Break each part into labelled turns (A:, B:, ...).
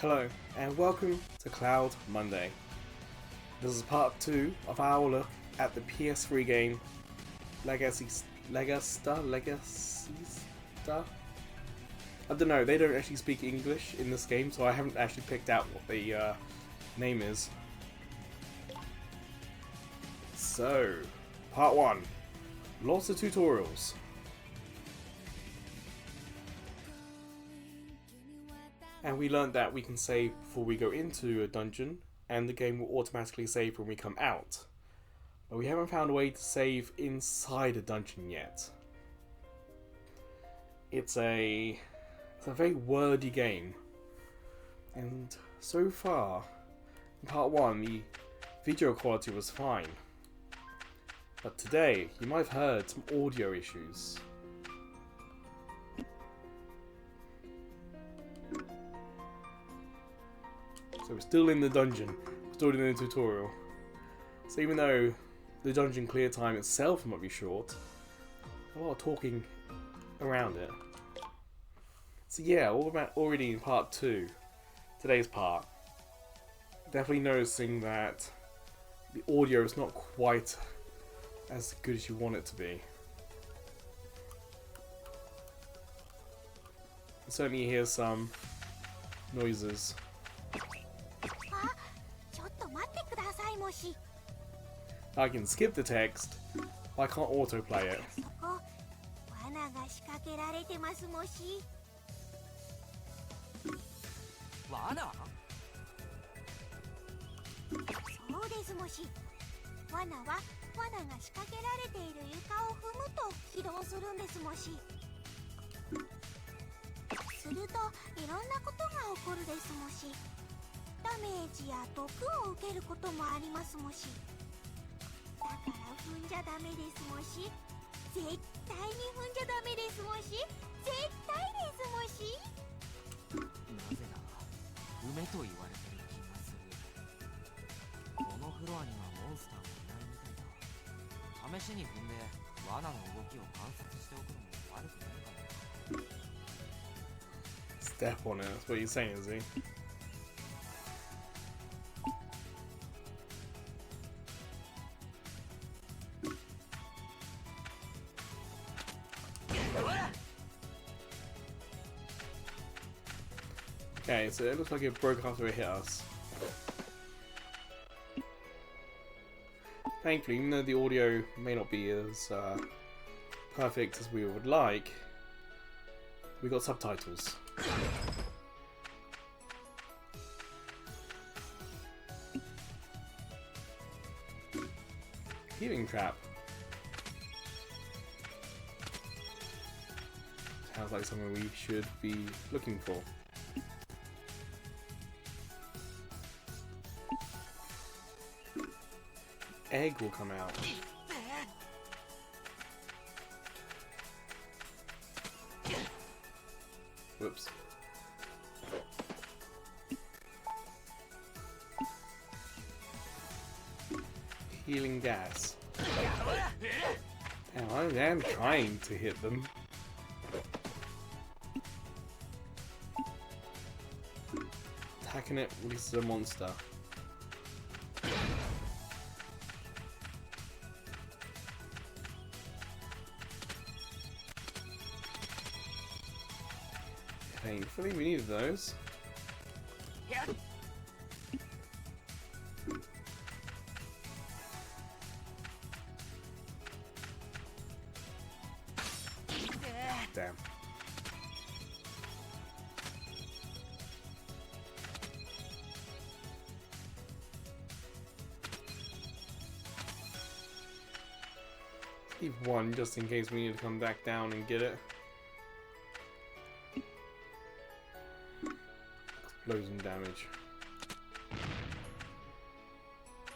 A: Hello and welcome to Cloud Monday. This is part 2 of our look at the PS3 game Legasista? I don't know, they don't actually speak English in this game, so I haven't actually picked out what the name is. So, part 1. Lots of tutorials. And we learned that we can save before we go into a dungeon, and the game will automatically save when we come out. But we haven't found a way to save inside a dungeon yet. It's a very wordy game. And so far, in part 1, the video quality was fine. But today, you might have heard some audio issues. So we're still in the dungeon, still in the tutorial. So even though the dungeon clear time itself might be short, a lot of talking around it. So yeah, already in part 2, today's part, definitely noticing that the audio is not quite as good as you want it to be. Certainly you hear some noises. I can skip the text, but I can't autoplay it. Step on it, that's what you're saying, is he? Okay, so it looks like it broke after it hit us. Thankfully, even though the audio may not be as perfect as we would like, we got subtitles. Healing trap. Sounds like something we should be looking for. Egg will come out. Whoops. Healing gas. Damn, I am trying to hit them. Attacking it releases a monster. Thankfully, we needed those. Damn. Leave one just in case we need to come back down and get it. Explosion damage.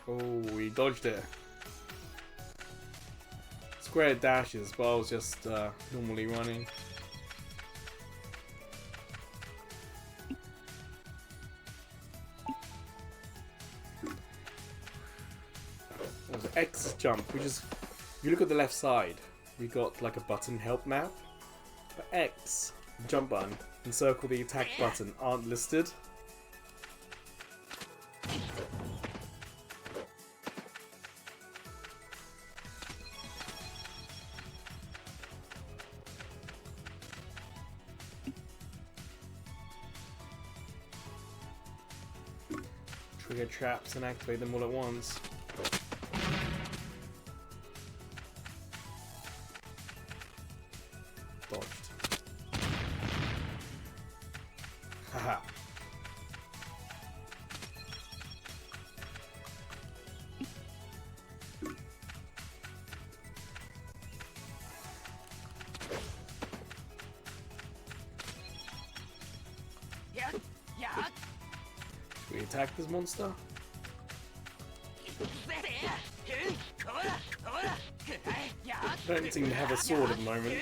A: Oh, we dodged it. Square dashes, but I was just normally running. There's X jump, which is, if you look at the left side, we got like a button help map. But X, jump button, and circle the attack button aren't listed. Trigger traps and activate them all at once. Dodged. Haha. Should we attack this monster? I don't seem to have a sword at the moment.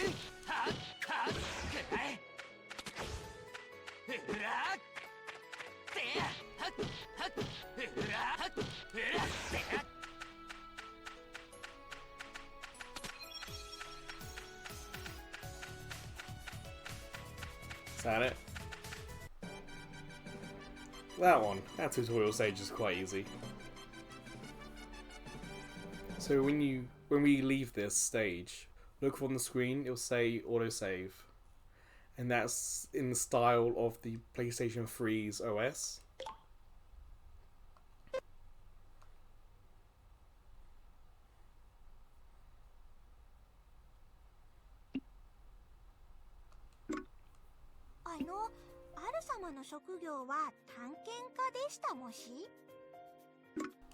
A: Is that it? That one. That tutorial stage is quite easy. So when we leave this stage, look on the screen, it'll say autosave. And that's in the style of the PlayStation 3's OS.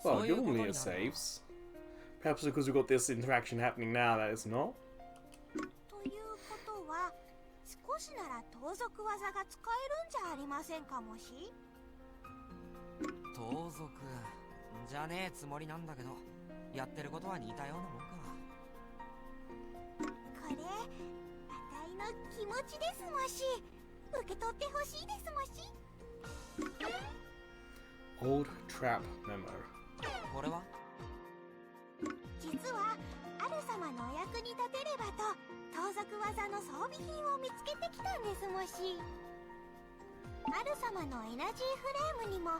A: Well, normally it saves. Perhaps because we've got this interaction happening now that it's not.
B: 少しなら盗賊技が使えるんじゃありませんかもし。盗賊じゃねえつもりなんだけど、やってることは似たようなもんか。これ、あたいの気持ちですもし。受け取ってほしいですもし。
A: Old Trap Memo。
B: これは？実は、アル様のお役に立てればと。盗賊技の装備品を見つけてきたんですもし。アル様のエナジーフレームにも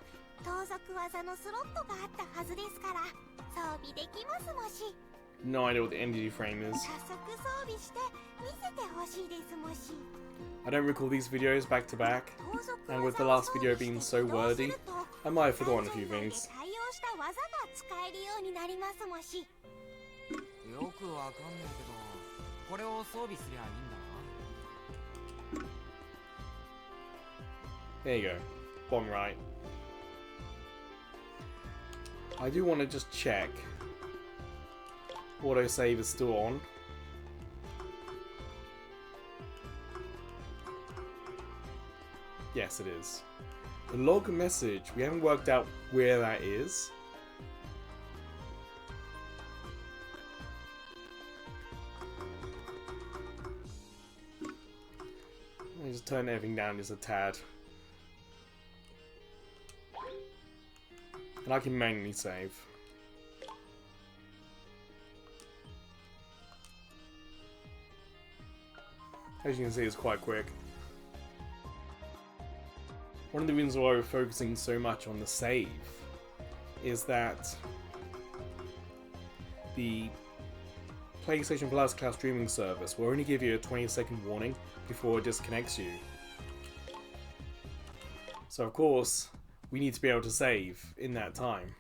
B: 盗賊技のスロットがあったはずですから装備できますもし。
A: No idea what the energy frame is.
B: 早速装備して見せてほしいですもし。
A: I don't recall these videos back to back, and with the last video being so wordy, I might have forgotten a few things.
B: 対応した技が使えるようになりますもし。よくわかんないけど。これを装備すりゃいいんだな。
A: There you go. Bottom right. I do want to just check. Autosave is still on. Yes, it is. The log message, we haven't worked out where that is. Let me just turn everything down just a tad. And I can manually save. As you can see, it's quite quick. One of the reasons why we're focusing so much on the save is that the PlayStation Plus cloud streaming service will only give you a 20-second warning before it disconnects you. So of course, we need to be able to save in that time.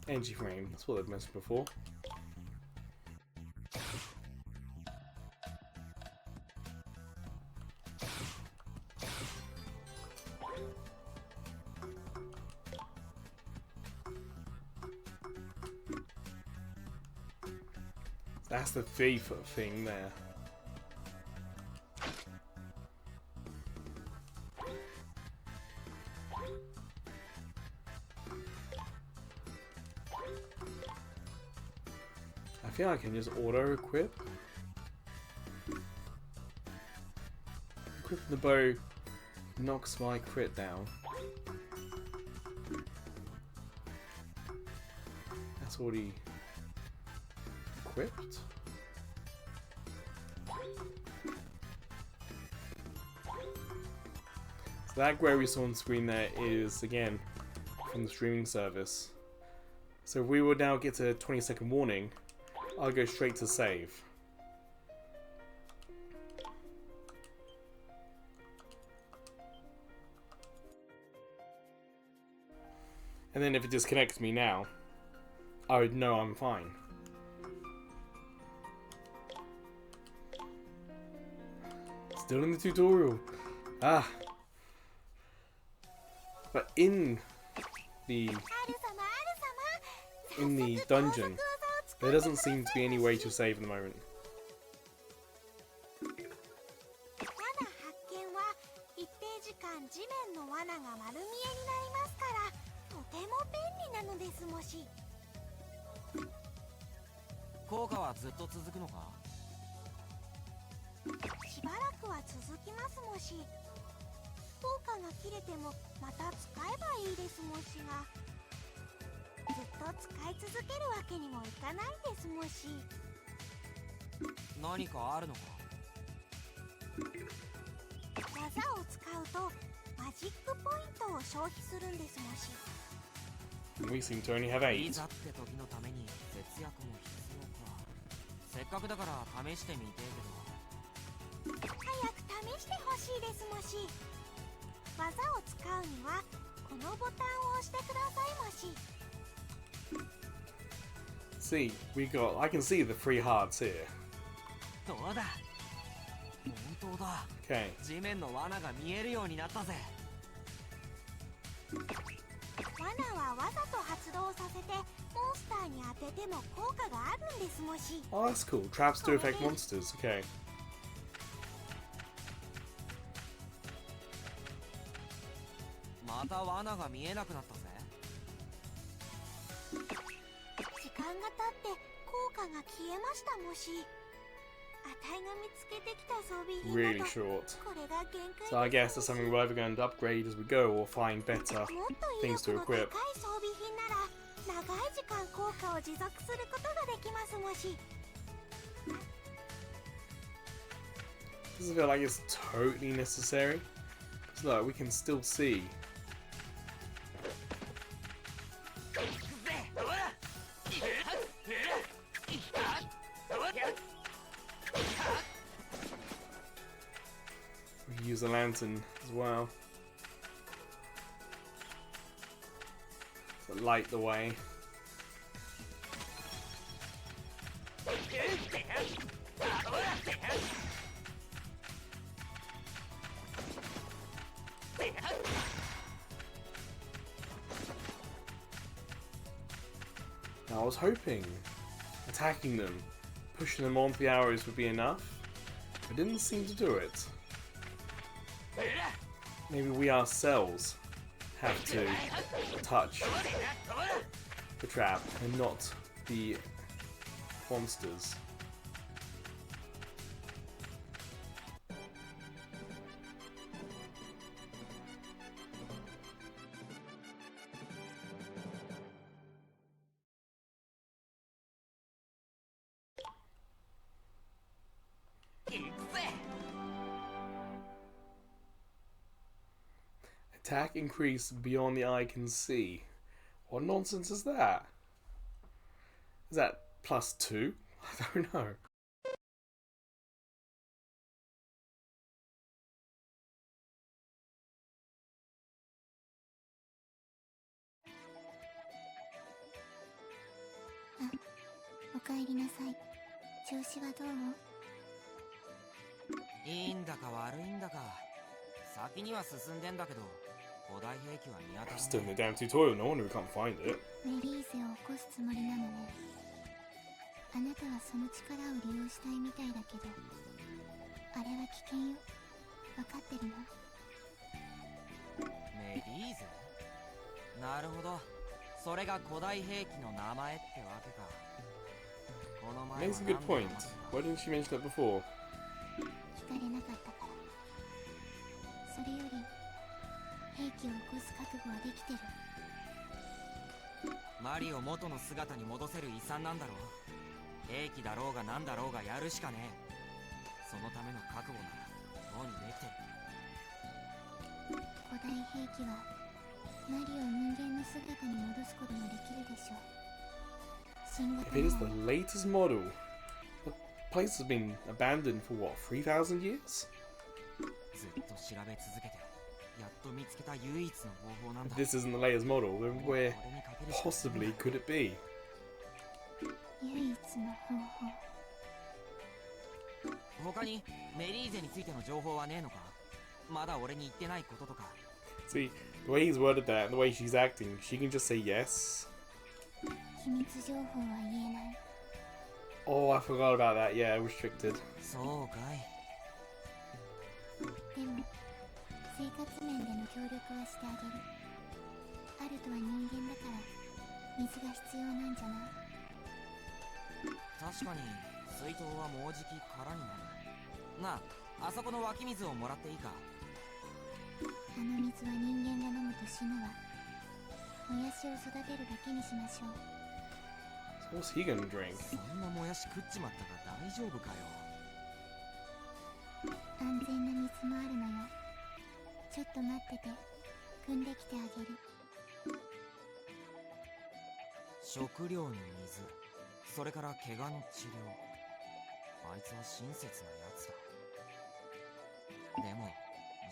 A: Energy frame, that's what I've mentioned before. That's the thief thing there. I feel like I can just auto-equip. Equipping the bow knocks my crit down. That's already equipped. So that grey we saw on screen there is, again, from the streaming service. So if we would now get a 20-second warning, I'll go straight to save. And then if it disconnects me now, I would know I'm fine. Still in the tutorial. Ah. But in the dungeon, there doesn't seem to be any way to save at the moment. We seem to only have 8. See, I can see the 3 hearts here. Okay. Oh, that's cool. Traps do affect monsters. Okay. Really short. So I guess that's something we're either going to upgrade as we go or find better things to equip. Doesn't feel like it's totally necessary. So look, we can still see. We can use the lantern as well to light the way. Now, I was hoping attacking them, pushing them onto the arrows would be enough. It didn't seem to do it. Maybe we ourselves have to touch the trap and not the monsters. Attack increase beyond the eye can see. What nonsense is that? Is that +2? I don't know. I'm still in the damn tutorial, no wonder we can't find it. Makes a good point. Why didn't she mention that before?
B: 兵器はマリオを人間の姿に戻すこともできるでしょう。新型
A: If it is the latest model, the place has been abandoned for what, 3,000 years?
C: ずっと調べ続けてやっと見つけた唯一の方法なんだ。
A: If this isn't the latest model, then where possibly could it be?
B: 唯一の方法。
C: 他にメリーゼについての情報はねえのか。まだ俺に言ってないこととか。
A: See, the way he's worded that, and the way she's acting, she can just say yes.
B: 秘密情報は言えない。
A: Oh, I forgot about that. Yeah, restricted.
C: そうかい。
B: でも生活面での協力はしてあげる。アルトは人間だから水が必要なんじゃない？
C: 確かに水筒はもうじき空になる。なあ、あそこの湧き水をもらっていいか。
B: あの水は人間が飲むと死ぬわ。もやしを育てるだけにしましょう。
A: So what's he gonna drink?
C: そんなもやし食っちまったが大丈夫かよ。
B: 安全な水もあるのよ。ちょっと待ってて、汲んできてあげる。
C: 食料に水、それから怪我の治療。あいつは親切なやつだ。でも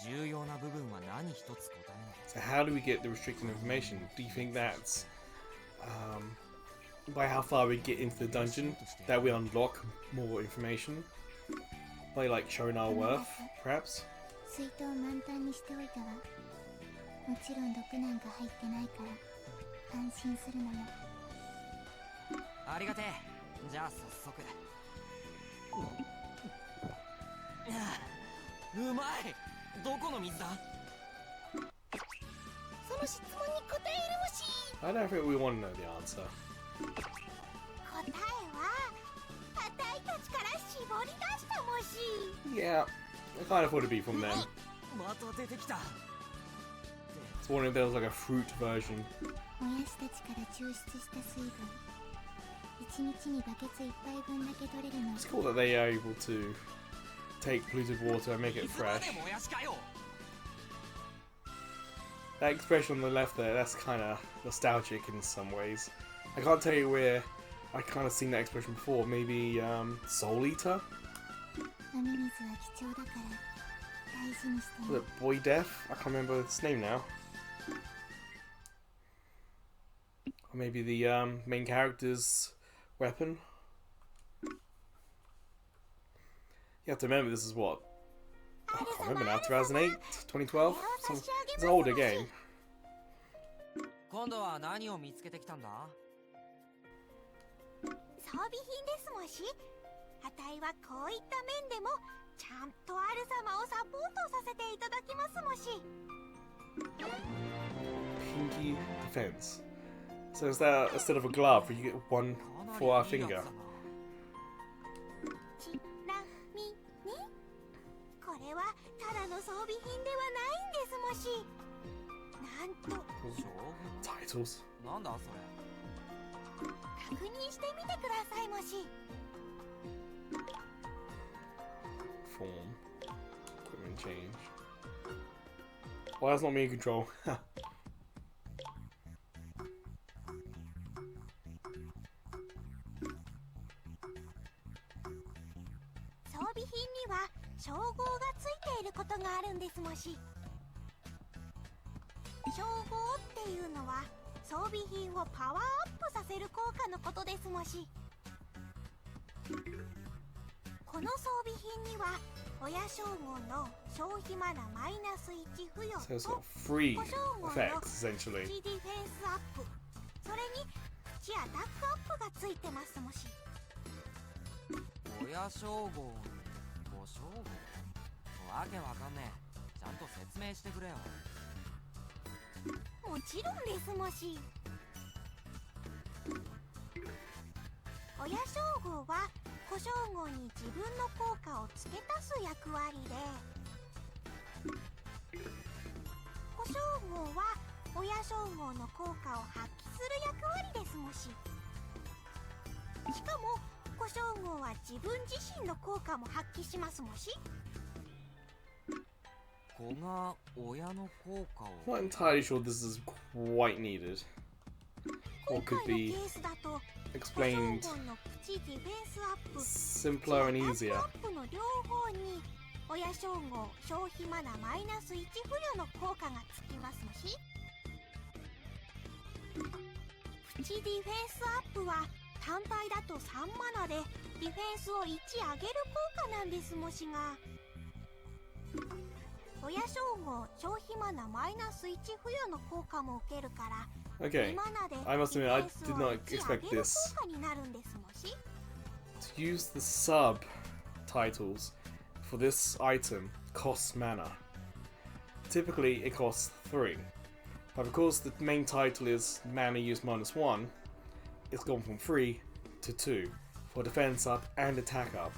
C: 重要な部分は何一つ答えない。
A: So how do we get the restricted information? Do you think that's by how far we get into the dungeon that we unlock more information? By like showing our worth, perhaps?
B: 水筒満タンにしておいたわ。もちろん毒なんか入ってないから安心するのよ。
C: ありがてえ。じゃあ早速。うまい。どこの水だ？
B: その質問に答えるもし。
A: I don't think we want to know the answer.
B: 答えはあたいたちから絞り出したもし。
A: Yeah, I kind of thought it'd be from them.
C: また出てきた。
A: It's wondering if there was like a fruit version.
B: もやしたちから抽出した水分、1日にバケツ1杯分だけ取れるの。
A: It's cool that they are able to take polluted water and make it
C: いつま
A: fresh.
C: でもやしかよ。
A: That expression on the left there, that's kind of nostalgic in some ways. I can't tell you where I kind of seen that expression before. Maybe Soul Eater?
B: 飲み水は貴重だから大事にしてね。
A: Was it Boy Death? I can't remember its name now. Or maybe the main character's weapon. You have to remember this is what? I can't remember now. 2008? 2012? It's an older game.
C: 今度は何を見つけてきたんだ？
B: 装備品ですもし。あたいはこういった面でもちゃんとアル様をサポートさせていただきますもし。
A: Pinky defense. So is that instead of a glove, you get one for our finger?
B: ちなみにこれはただの装備品ではないんですもし。なんと
A: Titles.
C: なんだそれ。
B: 確認してみてくださいもし。
A: Form. Equipment change. Well, that's not me in control.
B: 装備品には称号がついていることがあるんですもし。称号っていうのは装備品をパワーアップさせる効果のことですもし。この装備品には親称号の消費マナマイナス1付与
A: So it's
B: と
A: got free
B: 小称号の
A: effects
B: プ
A: essentially.
B: チディフェンスアップ、それにプチアタックアップがついてますもし。
C: 親称号、子称号。わけわかんねえ。ちゃんと説明してくれよ。
B: もちろんですもし。親称号は子称号に自分の効果を付け足す役割で、子称号は親称号の効果を発揮する役割ですもし。しかも子称号は自分自身の効果も発揮しますもし。
C: 子が親の効果を
A: Not entirely sure this is quite needed.
B: 今
A: Or could
B: 回の
A: be
B: ケースだと
A: explained
B: 保証後のプチディフェンスアップ
A: simpler and
B: タッ
A: easier.
B: プアップの両方に親称号消費マナマイナス1付与の効果がつきますもし、プチディフェンスアップは単体だと3マナでディフェンスを1上げる効果なんですもしが、親称号消費マナマイナス1付与の効果も受けるから、
A: Okay,
B: 2マナでデ
A: I
B: ィ
A: must
B: フ
A: admit, I
B: ェンスを
A: did
B: 1
A: not
B: 上
A: expect
B: げる
A: this.
B: 効果になるんですもし。
A: To use the subtitles for this item costs mana. Typically, it costs 3. But because the main title is mana use -1, it's gone from 3 to 2 for defense up and attack up.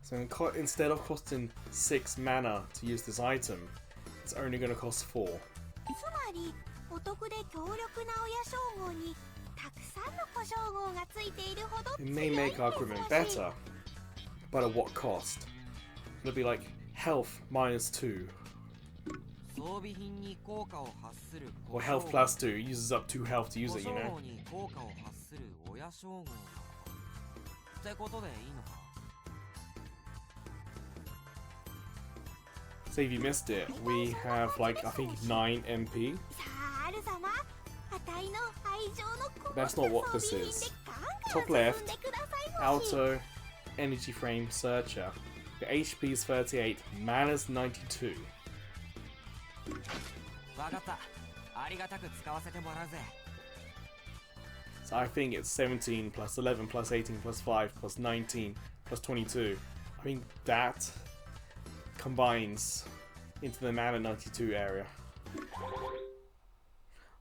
A: So instead of costing 6 mana to use this item, it's only going to cost 4.
B: つまりお得で強力な親称号にたくさんの小称号がついているほど
A: It
B: 強い
A: may
B: ん
A: make
B: です
A: our
B: も
A: equipment
B: し。
A: better, but at what cost? It'll be like health -2,
C: 装備品に効果を発する
A: or health +2. It uses up 2 health to use
C: 小
A: it,
C: 称
A: you know?
C: 号に効果を発する親称号ってことでいいのか。
A: So if you missed it, we have like I think 9 MP.
B: さあ、ある様、あたいの愛情のこもった
A: That's not what this
B: 装備品
A: is.
B: でガン
A: Top
B: ガン
A: left,
B: 進んでくださいもし。
A: Alto Energy Frame Searcher. Your HP is 38, mana's 92.
C: わかった。ありがたく使わせてもらうぜ。
A: So I think it's 17 plus 11 plus 18 plus 5 plus 19 plus 22. I think that combines into the mana 92 area.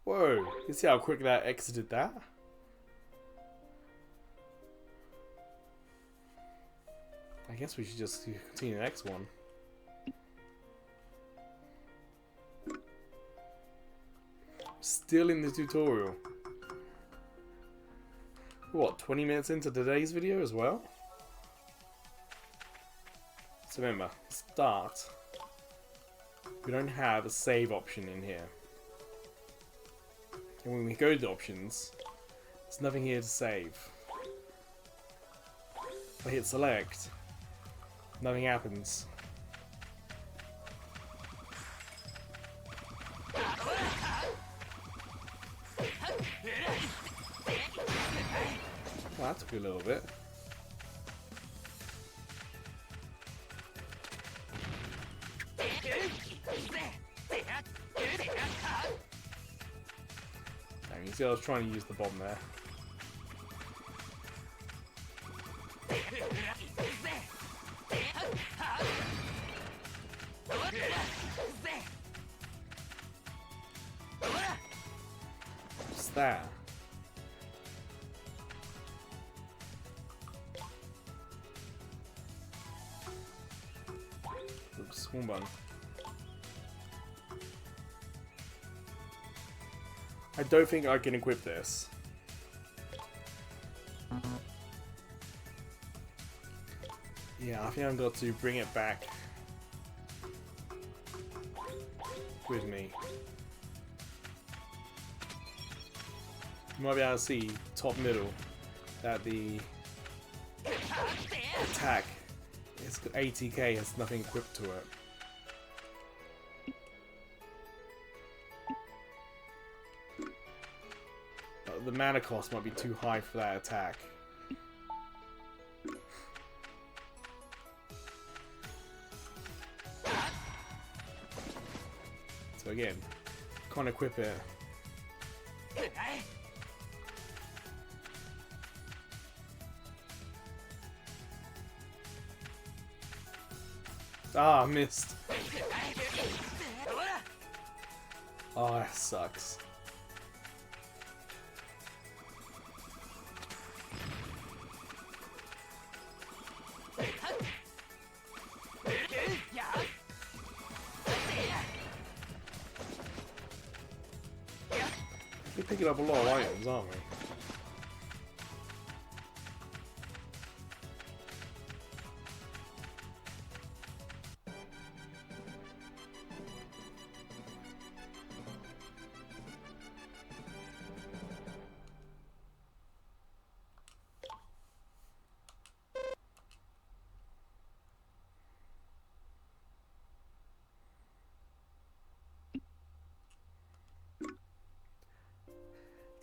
A: Whoa, you see how quick that exited that? I guess we should just continue the next one. Still in the tutorial. What, 20 minutes into today's video as well? So remember, start. We don't have a save option in here. And when we go to the options, there's nothing here to save. If I hit select, nothing happens. Well, that took a little bit. Dang, you see I was trying to use the bomb there. What's that? Oops, spawn button. I don't think I can equip this. Yeah, I think I've got to bring it back with me. You might be able to see top middle that the attack is ATK has nothing equipped to it. But the mana cost might be too high for that attack. So again, can't equip it. Ah, missed. Oh, that sucks. We're picking up a lot of items, aren't we?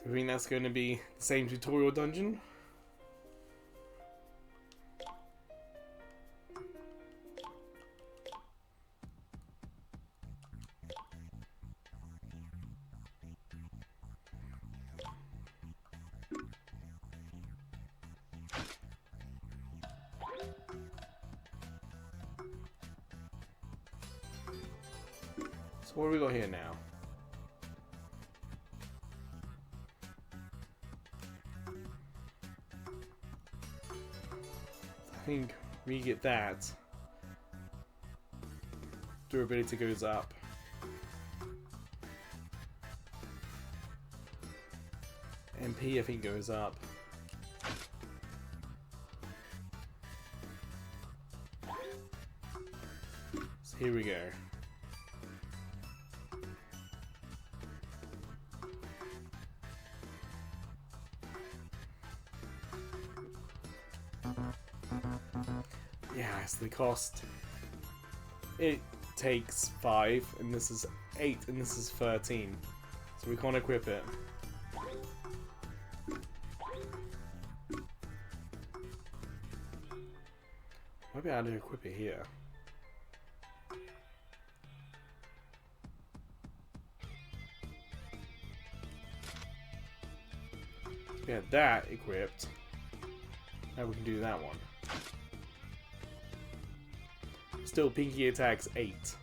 A: I think that's going to be the same tutorial dungeon. So what do we got here now? I think we get that. Durability goes up. MP I think goes up. So here we go. Yeah, so the cost. It takes 5, and this is 8, and this is 13. So we can't equip it. Maybe I'll equip it here. We had that equipped. Now we can do that one. Still, Pinky attacks 8. So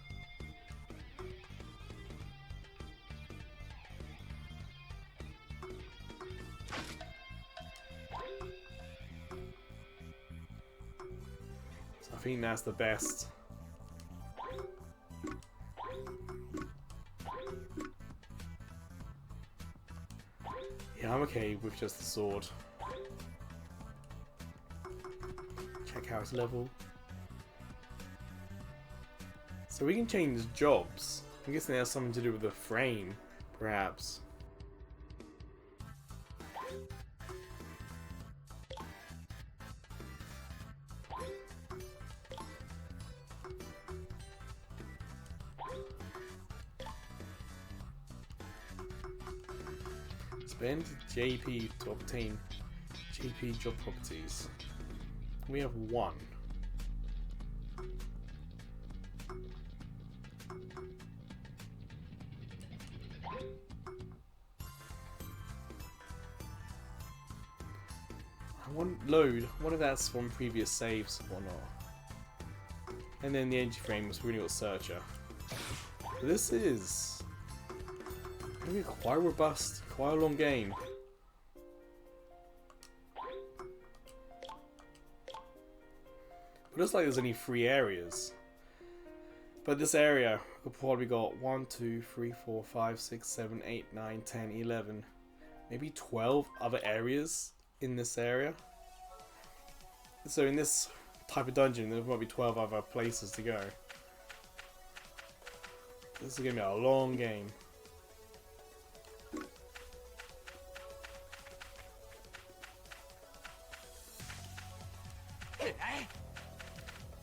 A: I think that's the best. Yeah, I'm okay with just the sword. Check how it's level. So we can change jobs. I'm guessing it has something to do with the frame, perhaps. Spend JP to obtain JP job properties. We have 1. Load. What if that's from previous saves or not? And then the engine frame was really got searcher. This is going to be quite robust, quite a long game. It looks like there's only 3 areas. But this area, we've probably got 1, 2, 3, 4, 5, 6, 7, 8, 9, 10, 11, maybe 12 other areas in this area. So in this type of dungeon, there might be 12 other places to go. This is going to be a long game.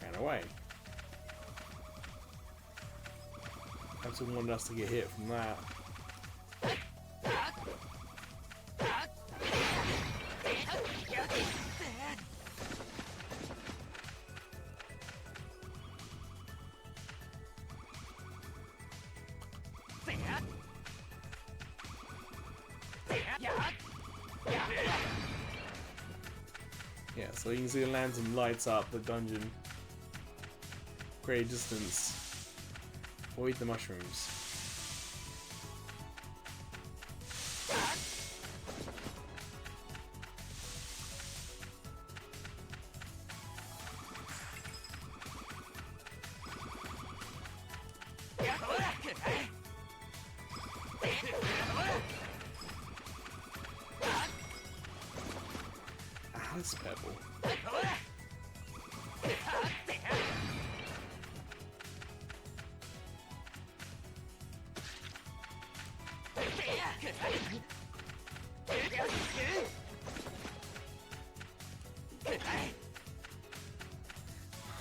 A: Ran away. Absolutely wanted us to get hit from that. Yeah, so you can see the lantern lights up the dungeon. Great distance. Avoid the mushrooms. Alice Pebble.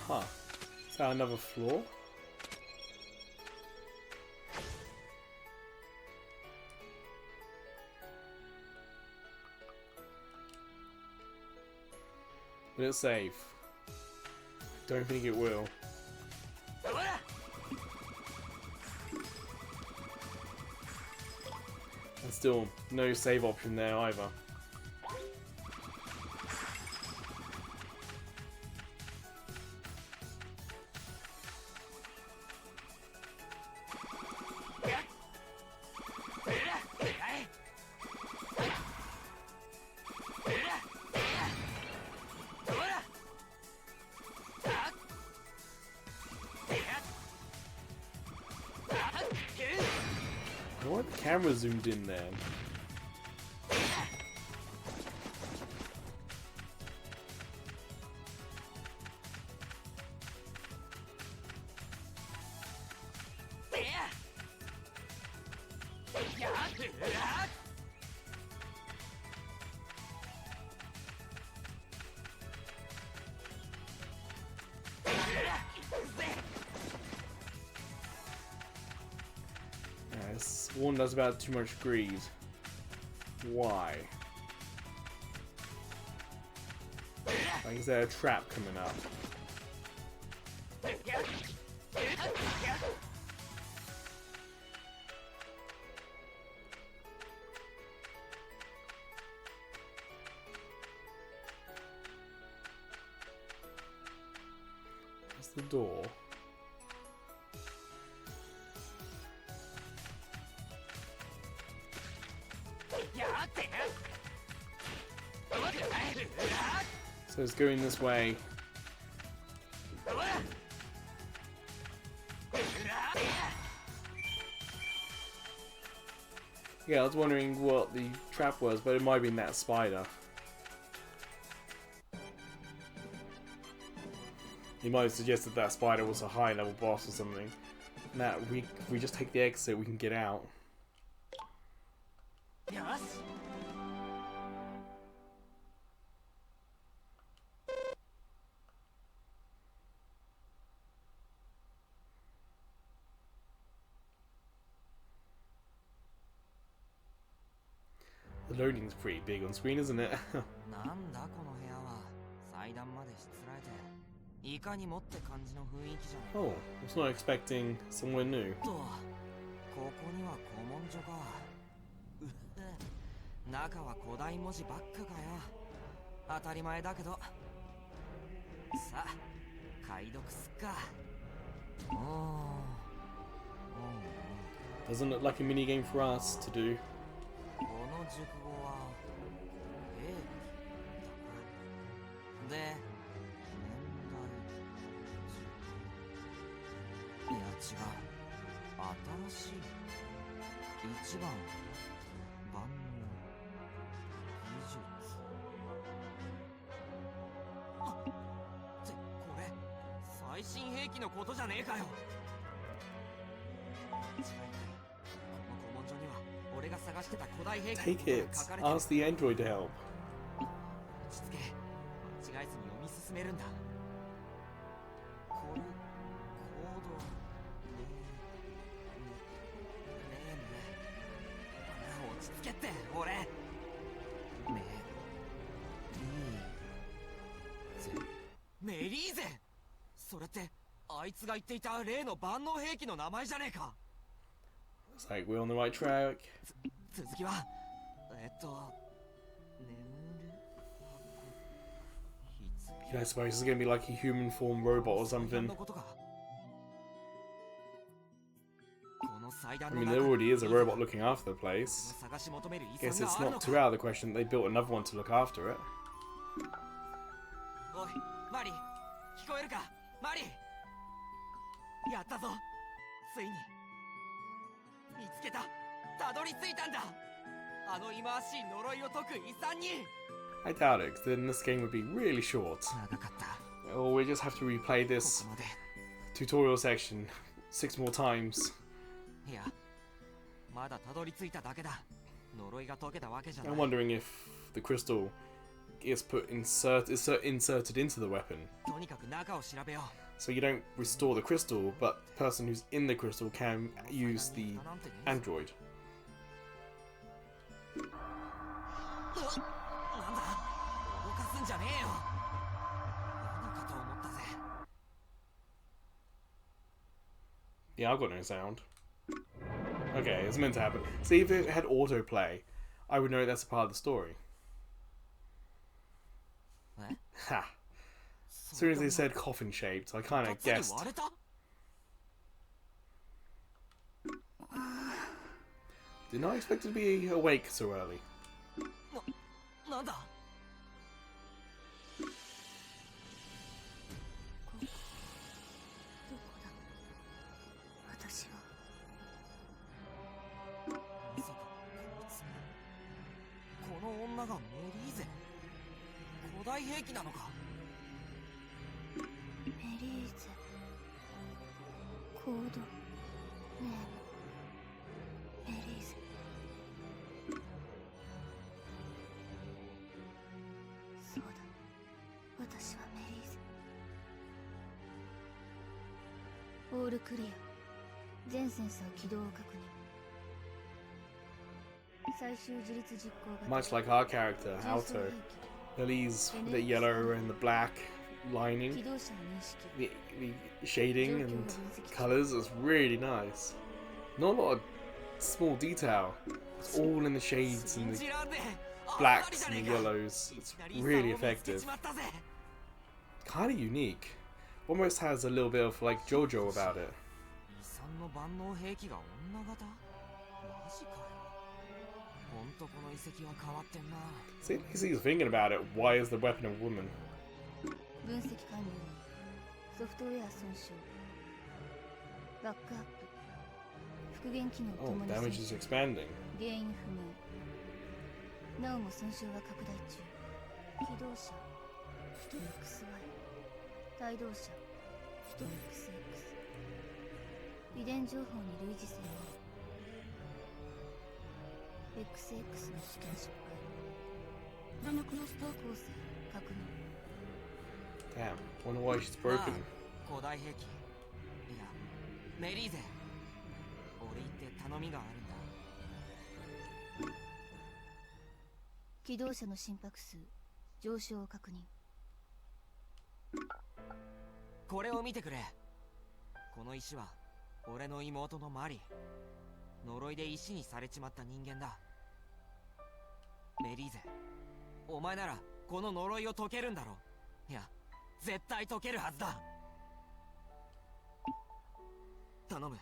A: Huh. Is that another floor? Will it save? Don't think it will. And still, no save option there either. Why the camera zoomed in there? This one does about too much greed. Why? Like, is there a trap coming up? That's the door. So it's going this way. Yeah, I was wondering what the trap was, but it might have been that spider. He might have suggested that spider was a high level boss or something. Now, if we just take the exit, we can get out. The loading's pretty big on screen, isn't it? Oh, I was not expecting somewhere new.
C: ここには古文書か。中は古代文字ばっかかよ。当たり前だけど。さあ、解読すっか。
A: Doesn't look like a mini game for us to do.
C: この熟語は兵器だで、年代いや違う。新しい一番万能技術ってこれ最新兵器のことじゃねえかよ。違いない。この古文書には俺が探してた古代兵器
A: Take it.
C: が書かれてる。
A: Ask the android to help.
C: 落ち着け。間違えずに読み進めるんだ。これ落ち着けって俺メリーゼ。それってあいつが言っていた例の万能兵器の名前じゃねえか。
A: Looks like we're on the right track.
C: 続きは
A: Yeah, I suppose it's gonna be like a human form robot or something. I mean, there already is a robot looking after the place. Guess it's not too out of the question that they built another one to look after it.
C: おい、マリ、聞こえるか、マリ。やったぞ、ついに見つけた、たどり着いたんだ。あの忌まわしい呪いを解く遺産に。
A: I doubt it, 'cause then this game would be really short.
C: 長かった。
A: Or we just have to replay this tutorial section 6 more times.
C: いや、まだたどり着いただけだ。呪いが解けたわけじゃない。
A: I'm wondering if the crystal is inserted into the weapon.
C: とにかく中を調べよう。
A: So you don't restore the crystal, but the person who's in the crystal can use the android.
C: なんだ、動かすんじゃねえよ。
A: Yeah, I've got no sound. Okay, it's meant to happen. See, if it had autoplay, I would know that's a part of the story. Ha! As soon as they said coffin shaped, I kind of guessed. Did not expect to be awake so early.
C: なんだ
B: 私は
C: まさかこいつがこの女がメリーゼ古代兵器なのか
B: メリーゼコードネームメリーゼそうだ私はメリーゼオールクリア全センサー起動を確認最終自立実行型
A: Much like our character, Alto. Lily's the yellow and the black lining.
B: 起動者の認識
A: The shading and colours is really nice. Not a lot of small detail. It's all in the shades and the blacks and the yellows. It's really effective. Kind of unique. Almost has a little bit of like JoJo about it.
C: 遺産の万能兵器が女型マジかよほんとこの遺跡は変わってんな
A: See, he's thinking about it. Why is the weapon a woman?
B: 分析完了ソフトウェア損傷バックアップ復元機能と
A: Oh,
B: もに
A: damage is expanding.
B: 原因不明なおも損傷が拡大中起動者 XY 帯同者 XX 遺伝情報に類似性がある XX の試験失敗どのクラスター構成確認
A: Damn. Wonder why she's broken.
C: 古代兵器いやメリーゼ俺言って頼みがあるんだ
B: 起動者の心拍数上昇を確認
C: これを見てくれこの石は俺の妹のマリ呪いで石にされちまった人間だメリーゼお前ならこの呪いを解けるんだろいや絶対解けるはずだ頼む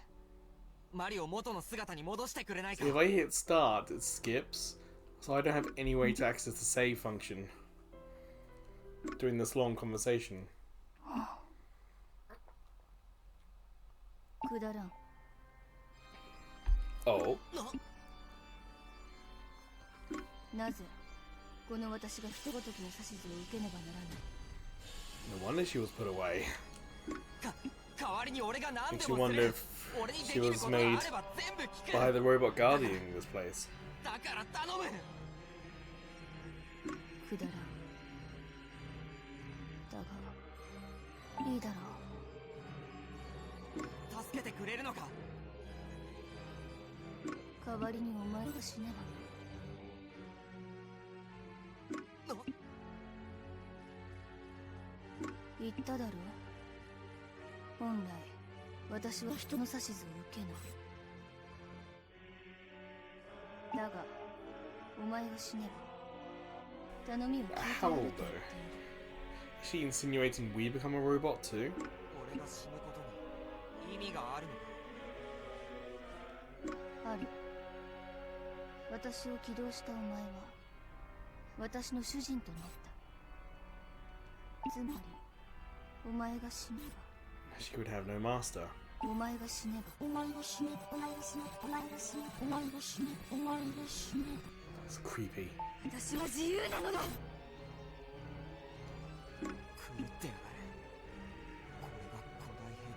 C: マリを元の姿に戻してくれないか
A: See, if I hit start, it skips. So I don't have any way to access the save function during this long conversation.
B: くだらん
A: Oh.
B: なぜこの私が人ごときの指図を受けねばならない
A: No wonder she was put away.
C: 代わりに俺が何
A: Makes
C: で
A: you
C: もす
A: wonder
C: る
A: if
C: 俺にで
A: she
C: きる
A: was
C: ことが
A: made
C: あれば全部聞く
A: by the robot guardian in this place.
C: だから頼む
B: くだらんだがいいだろ
C: 助けてくれるのか
B: う代わりにお前が死ねば言っただろう本来私は人の指図を受けないだがお前が死ねば頼みを聞いてやる
A: How
B: と
A: though?
B: 言っている
A: Is she insinuating we become a robot too?
C: 俺が死ぬことに意味があるのか
B: ある私を起動したお前は私の主人となったつまりお前が死ね
A: She would have no master.
B: ばお前が死ねばお前が死ねばお前が死ねばお前が死ねばお前が死ねばお前が死ね
A: That's creepy.
B: ば私は自由なのだ
C: 狂ってやがれこれが古代兵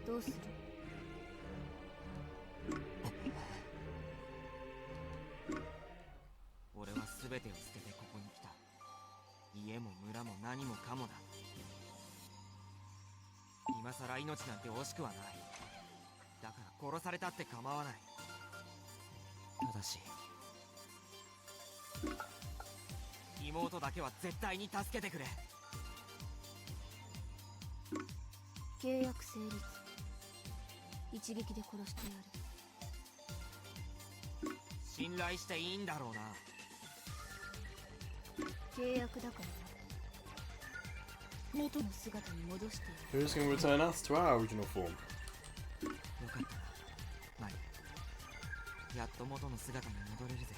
C: 器
B: どうする
C: 俺は全てを捨ててここに来た家も村も何もかもだ今さら命なんて惜しくはないだから殺されたって構わないただし妹だけは絶対に助けてくれ
B: 契約成立
D: 一撃で殺してやる。
C: 信頼していいんだろうな。
D: 契約だからな。元の姿に戻してや
A: Who's going to return us to our original form?
C: よかったな、マリ。やっと元の姿に戻れるぜ。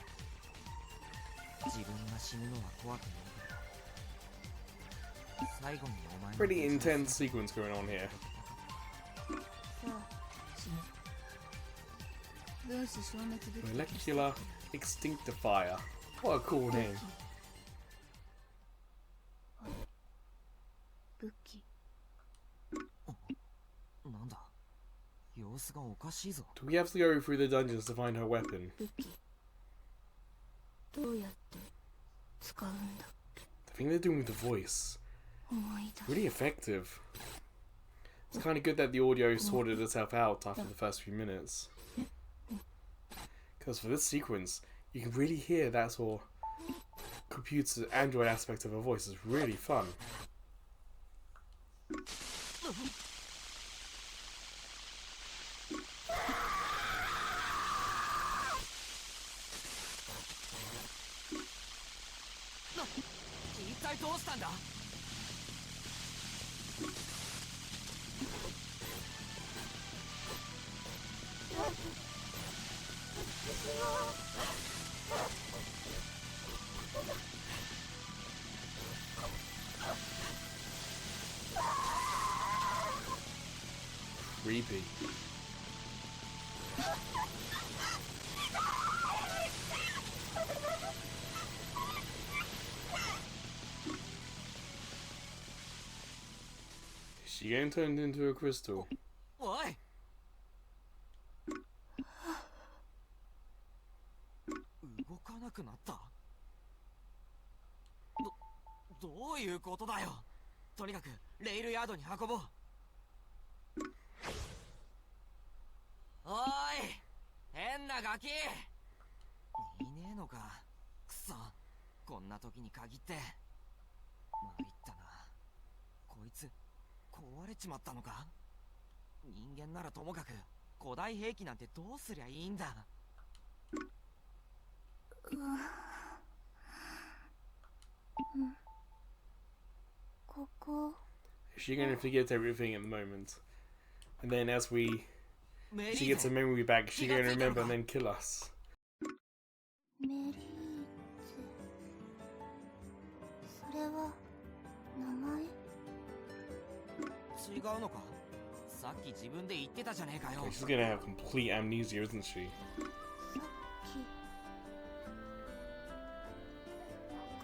C: 自分が死ぬのは怖くないけど、最後にお前の
A: Pretty intense sequence going on here.
D: る。さあ、死ね。分子消滅物
A: Molecular Extinctifier. What a cool name.
D: 武器。
C: なんだ、様子がおかしいぞ。
A: Do we have to go through the dungeons to find her weapon?
D: 武器。どうやって使うんだ。
A: The thing they're doing with the voice.
D: 思い出す。
A: Really effective. It's kind of good that the audio sorted itself out after the first few minutes. Because for this sequence, you can really hear that sort of computer android aspect of her voice. It's really fun.
C: 一体どうしたんだ。
A: Creepy. Is she getting turned into a crystal?
C: おい、動かなくなった。どういうことだよ。とにかくレイルヤードに運ぼう。おい、変なガキいねえのか。くそ、こんな時に限って参ったな。こいつ壊れちまったのか。人間ならともかく古代兵器なんてどうすりゃいいんだ。
D: ここ。
A: Is she going to forget everything at the moment? And then as she
C: メリ
A: gets
C: ー
A: her
C: ゼ、
A: memory back, is she going to remember and then kill us?
D: メリーゼ。それは名前。
C: 違うのか。さっき自分で言ってたじゃねえかよ。
A: She's going to have complete amnesia, isn't she?
D: さっき。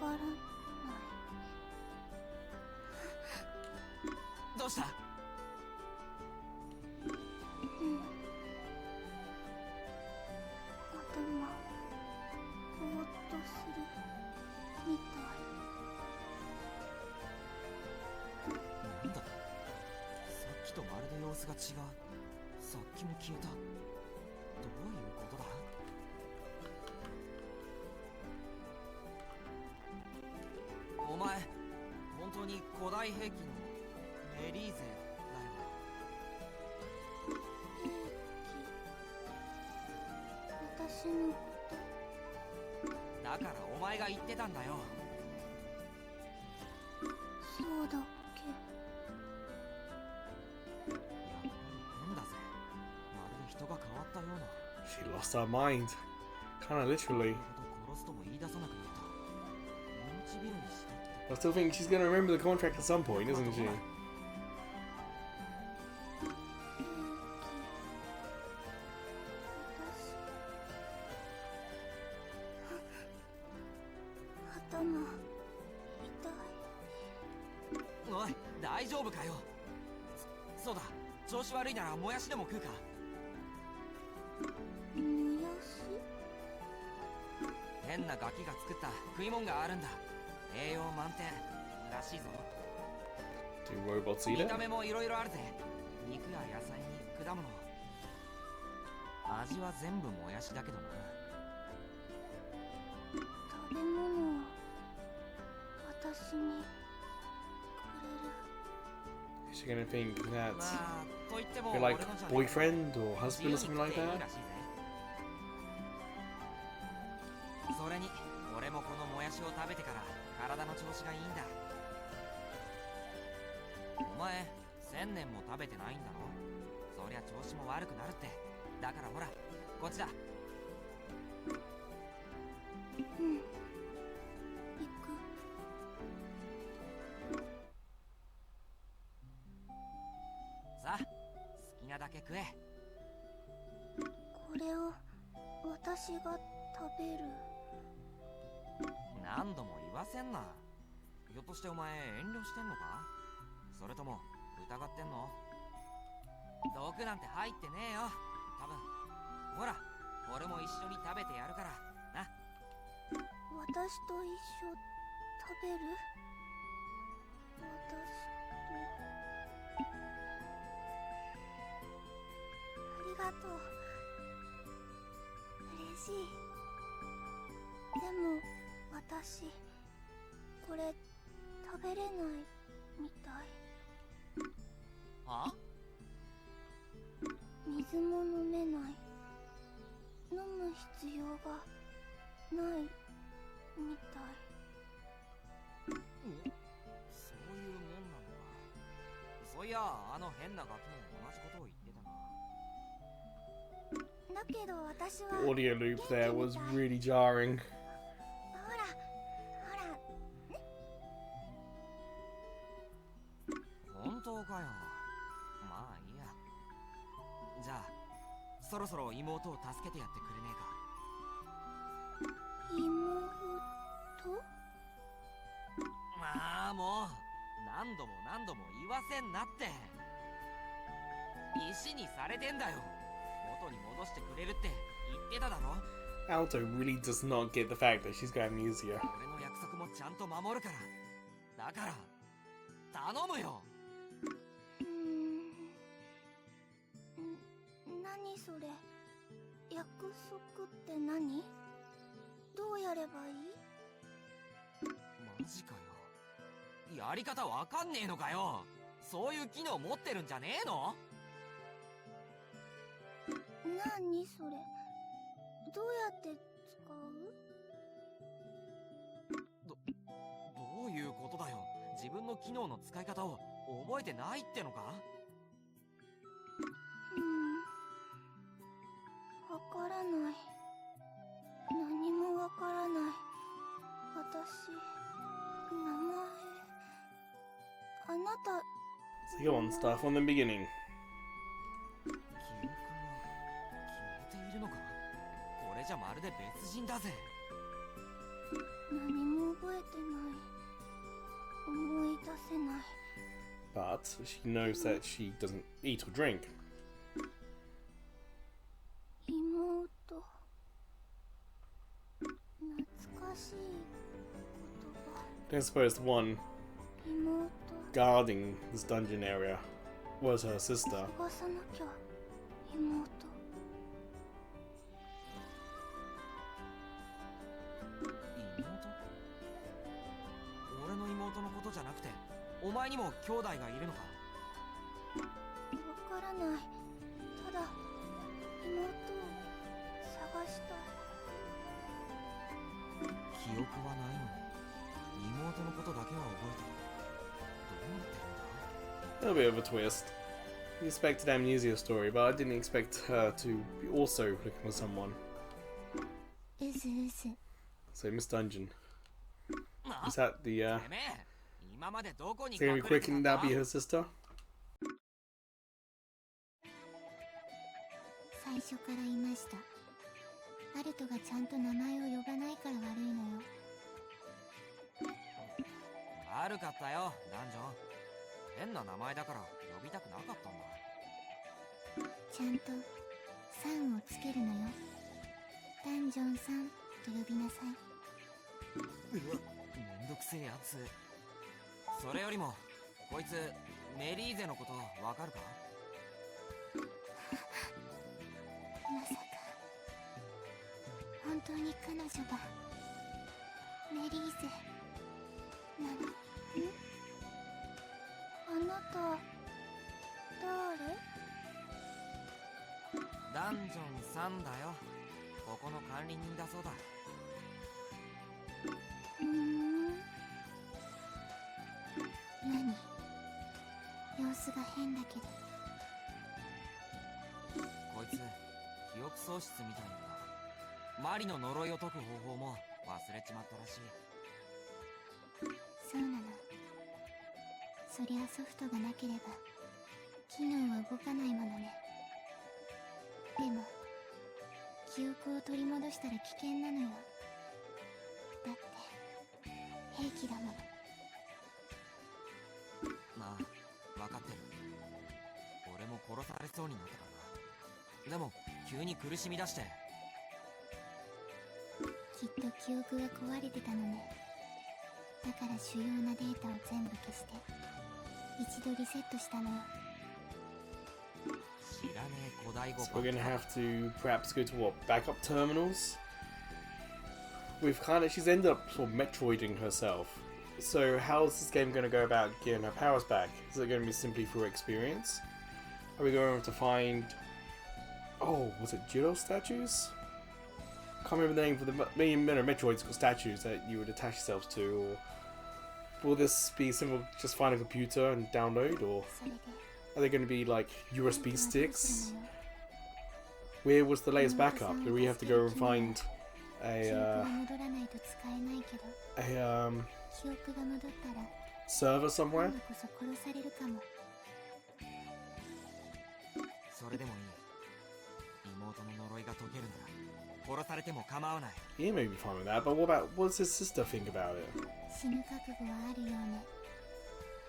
D: わからない。
C: どうした。
D: 頭ぼーっとするみたい。
C: なんだ、さっきとまるで様子が違う。さっきも消えた。どういうことだ。お前、本当に古代兵器のメリーゼだよ。
D: 私のこ
C: だからお前が言ってたんだよ。
D: とそうだっけ。
C: やっぱり変だぜ。まるで人が変わったような。
A: She lost her mind. Kind of literally.
C: 殺すとも言い出さなくなった。命拾いしたって。
A: I still think she's going to remember the contract at some point, isn't she?
D: 頭痛い。
C: おい、大丈夫かよ。そうだ、調子悪いならもやしでも食うか。
D: もやし。
C: 変なガキが作った食い物があるんだ。栄養満点らしいぞ。
A: Do robots eat
C: 見
A: it?
C: た目もいろいろあるぜ。肉や野菜に果物。味は全部もやしだけどな。
D: 食べ物を私にくれる。
A: Is she gonna think that
C: まあと言っても
A: you're
C: 俺
A: like
C: のじゃね
A: boyfriend or
C: 自
A: husband
C: 由
A: or
C: に
A: something
C: 来
A: like
C: ていい
A: that?
C: らしいぜ。それに俺もこのもやしを食べてから体の調子がいいんだ。お前1000年も食べてないんだろ。そりゃ調子も悪くなるって。だからほらこっちだ。
B: うん、行く。
C: さあ好きなだけ食え。
B: これを私が食べる。
C: 何度も言わせんな。ひょっとしてお前遠慮してんのか、それとも疑ってんの。毒なんて入ってねえよ多分。ほら俺も一緒に食べてやるからな。
B: 私と一緒食べる？私と。ありがとう。嬉しい。でも私これ食べれないみたい。
C: は？
B: 水も飲めない。飲む必要がないみたい。
C: そういうもんなのか。そういやあの変なガキも同じことを言ってたな。
B: だけど私は
A: The audio loop there was really jarring.
B: ほらほら。
C: 本当かよ。まあいいや。じゃあそろそろ妹を助けてやってくれねえか。
B: 妹？
C: まあもう何度も何度も言わせんなって。石にされてんだよ。元に戻してくれるって言ってただろ。
A: Alto really does not get the fact that she's got amnesia.
C: 俺の約束もちゃんと守るから。だから頼むよ。
B: 何それ？約束って何？どうやればいい？
C: マジかよ。やり方わかんねえのかよ。そういう機能持ってるんじゃねえの？
B: 何それ？どうやって使う？
C: どういうことだよ。自分の機能の使い方を覚えてないってのか？
B: わからない。何もわからない。私、名前。あなた。
A: So go on, start from the beginning.
C: 記憶が消えているのか？これじゃまるで別人だぜ。
B: 何も覚えてない。思い出せない。
A: But she knows that she doesn't eat or drink.
B: 妹。懐かしい言葉。
A: I don't suppose the one
B: 妹。
A: guarding this dungeon area was her sister.
B: 探さなきゃ。妹。
C: 妹？俺の妹のことじゃなくてお前にも兄弟がいるのか？
B: わからない。ただ妹を探したい。
C: 記憶はないのに妹のことだけは覚えてる。どうなってるんだ？
A: A little bit of a twist. I expected amnesia story, but I didn't expect her to be also looking for someone.
B: うずうず。
A: So Miss Dungeon.
C: な
A: Is that the
C: てめえ今までどこに
A: is it
C: 隠
A: gonna
C: れ
A: be
C: て
A: quick
C: たん
A: and
C: だ？
A: that be her sister?
B: 最初からいました。アルトがちゃんと名前を呼ばないから悪いのよ。
C: 悪かったよダンジョン。変な名前だから呼びたくなかったんだ。
B: ちゃんとさんをつけるのよ。ダンジョンさんと呼びなさい。
C: めんどくせえやつ。それよりもこいつメリーゼのことわかるか？
B: まさか本当に彼女がメリーゼなの？あなた
C: ダンジョンさんだよ。ここの管理人だそうだ。
B: 何？様子が変だけど。
C: こいつ記憶喪失みたいなんだ。マリの呪いを解く方法も忘れちまったらしい。
B: そうなの。そりゃソフトがなければ機能は動かないものね。でも記憶を取り戻したら危険なのよ。だって兵器だもの。
C: まあ分かってる。俺も殺されそうになったからな。でも急に苦しみ出して。
B: きっと記憶が壊れてたのね。だから主要なデータを全部消して一度リセットしたのよ。
C: 知らねえ古代語
A: So we're gonna have to perhaps go to what? Backup terminals? She's ended up sort of Metroiding herself. So how's this game gonna go about getting her powers back? Is it gonna be simply through experience? Are we going to find... Oh, was it Judo statues? Can't remember the name for the Metroid's got statues that you would attach yourselves to, or will this be simple, just find a computer and download, or are they going to be like USB sticks? Where was the latest backup? Do we have to go and find a server somewhere?
C: それでもいい。妹の呪いが解けるなら殺されても構わない。
A: He may be fine with that, but what does his sister think about it?
B: 死ぬ覚悟はあるよね。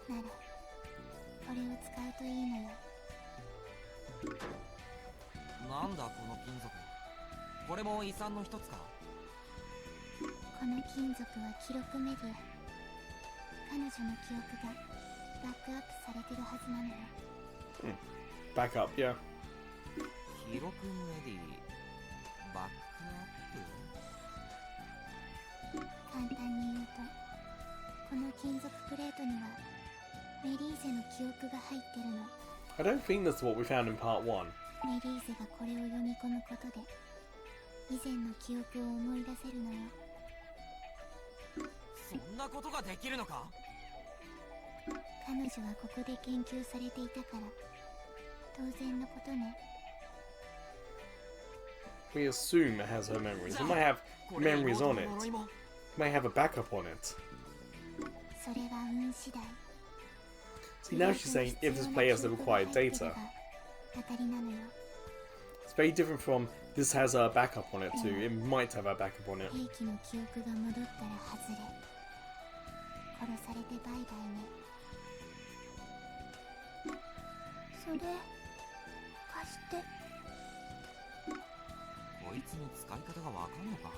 B: ならこれを使うといいのよ。
C: なんだこの金属。これも遺産の一つか。
B: この金属は記録メディア。彼女の記憶がバックアップされてるはずなのよ。
A: Backup, yeah.
C: 記録メディバックアップ。
B: 簡単に言うと、この金属プレートにはメリーゼの記憶が入ってるの。
A: I don't think that's what we found in part 1.
B: メリーゼがこれを読み込むことで以前の記憶を思い出せるのよ。
C: そんなことができるのか。
B: 彼女はここで研究されていたから当然のことね。
A: We assume it has her memories. It might have memories on it. It might have a backup on it.
B: それは運次第。
A: See, now she's saying if this player has the required data.
B: 当たりなのよ。
A: It's very different from this has a backup on it too. It might have a backup on it.
B: 兵器の記憶が戻ったら外れ。殺されてバイバイね。それ貸して。
C: こいつに使い方がわかんのか。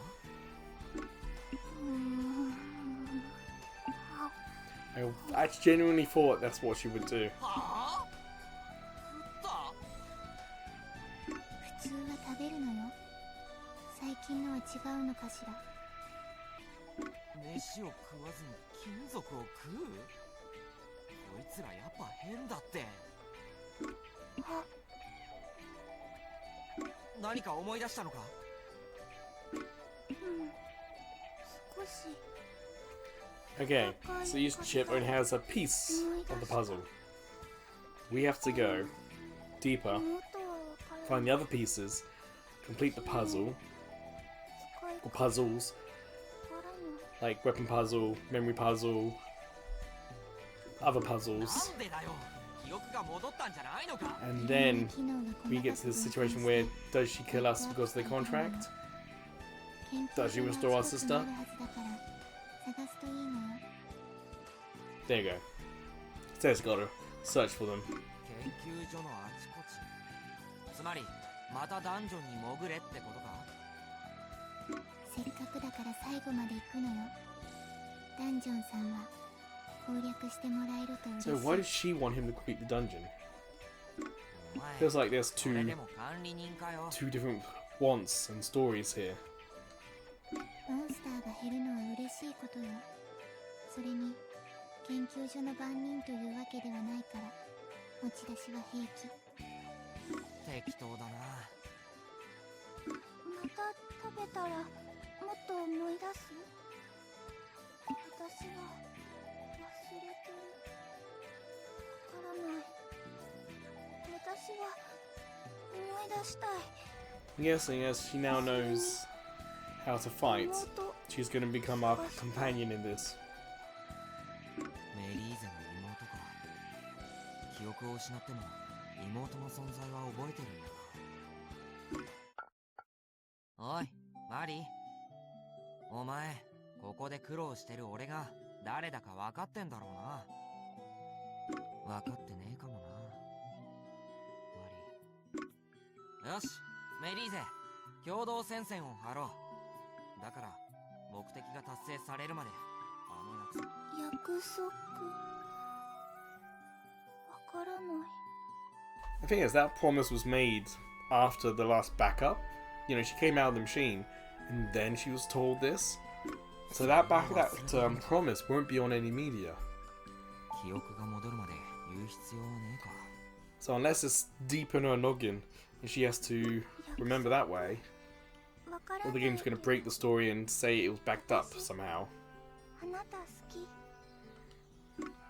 A: I genuinely thought that's what she would do.
C: はあ。
B: 普通は食べるのよ。最近のは違うのかしら。
C: 飯を食わずに金属を食う。こいつらやっぱ変だって。何か思い出したのか。
B: 少し。
A: Okay, so each chip only has a piece of the puzzle. We have to go deeper, find the other pieces, complete the puzzle, or puzzles, like weapon puzzle, memory puzzle, other puzzles.
C: なんでだよ。記憶が戻ったんじゃないのか。
A: And then we get to this situation where does she kill us because of the contract? Does she restore our sister? There you go. Sarah's gotta search for them.
C: 研究所のあちこち。つまりまたダンジョンに潜れってことか。
B: せっかくだから最後まで行くのよ。ダンジョンさんは攻略してもらえると嬉しい。
A: So why does she want him to complete the dungeon?
C: お前
A: Feels like there's
C: それでも管理人かよ。
A: two different wants and stories here.
B: モンスターが減るのは嬉しいことよ。それに研究所の番人というわけではないから持ち出しは平気。
C: 適当だな。
B: 食べたらもっと思い出す？私は忘れてる。わからない。私は思い出したい。
A: I'm guessing as she now knows how to fight, she's going to become our companion in this.
C: メリーゼの妹か。記憶を失っても妹の存在は覚えてるんだな。おいマリー、お前ここで苦労してる俺が誰だか分かってんだろうな。分かってねえかもなマリー。よしメリーゼ、共同戦線を張ろう。だから目的が達成されるまであの
B: 約束。わからない。
A: The thing is, that promise was made after the last backup. You know, she came out of the machine, and then she was told this. So that promise won't be on any media.
C: 記憶が戻るまで言う必要はねえか。
A: So unless it's deep in her noggin, and she has to remember that way,
B: わから
A: or
B: な
A: the
B: い。
A: game's going to break the story and say it was backed up somehow.
B: あなた好き。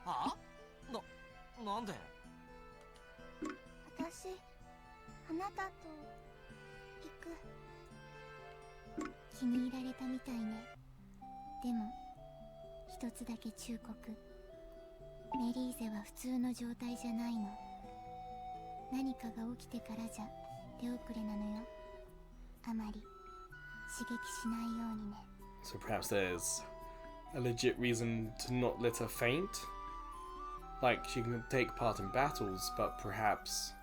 C: はあ？なんで？
B: 私あなたと行く。気に入られたみたいね。でも一つだけ忠告。メリーゼは普通の状態じゃないの。何かが起きてからじゃ手遅れなのよ。あまり刺激しないようにね。
A: So perhaps there's a legit reason to not let her faint. Like, she can take part in battles, but perhaps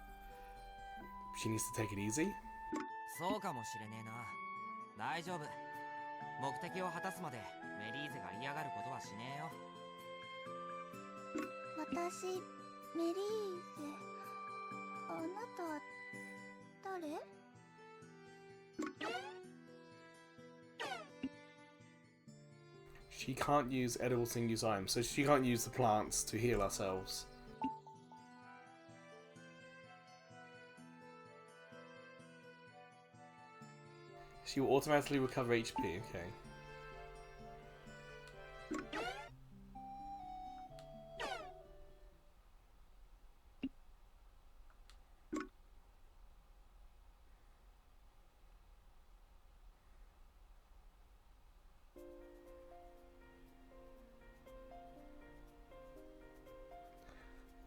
A: she needs to take it easy?
C: そうかもしれねえな。大丈夫。目的を果たすまでメリーゼが嫌がることはしねえよ。
B: 私メリーゼ。あなた誰？
A: She can't use edible single-use items, so she can't use the plants to heal ourselves. She will automatically recover HP, okay.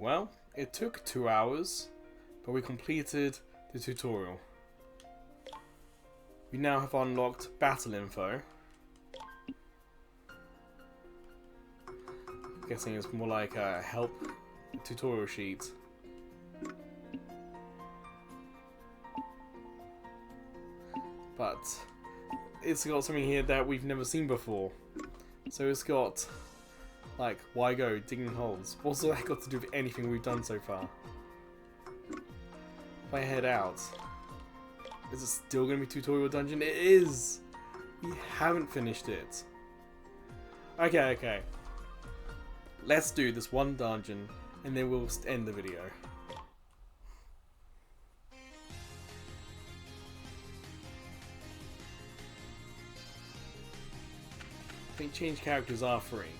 A: Well, it took 2 hours, but we completed the tutorial. We now have unlocked battle info. I'm guessing it's more like a help tutorial sheet. But it's got something here that we've never seen before. So it's got like, why go digging holes? What's that got to do with anything we've done so far? If I head out, is it still going to be tutorial dungeon? It is! We haven't finished it. Okay. Let's do this one dungeon, and then we'll end the video. I think change characters are free.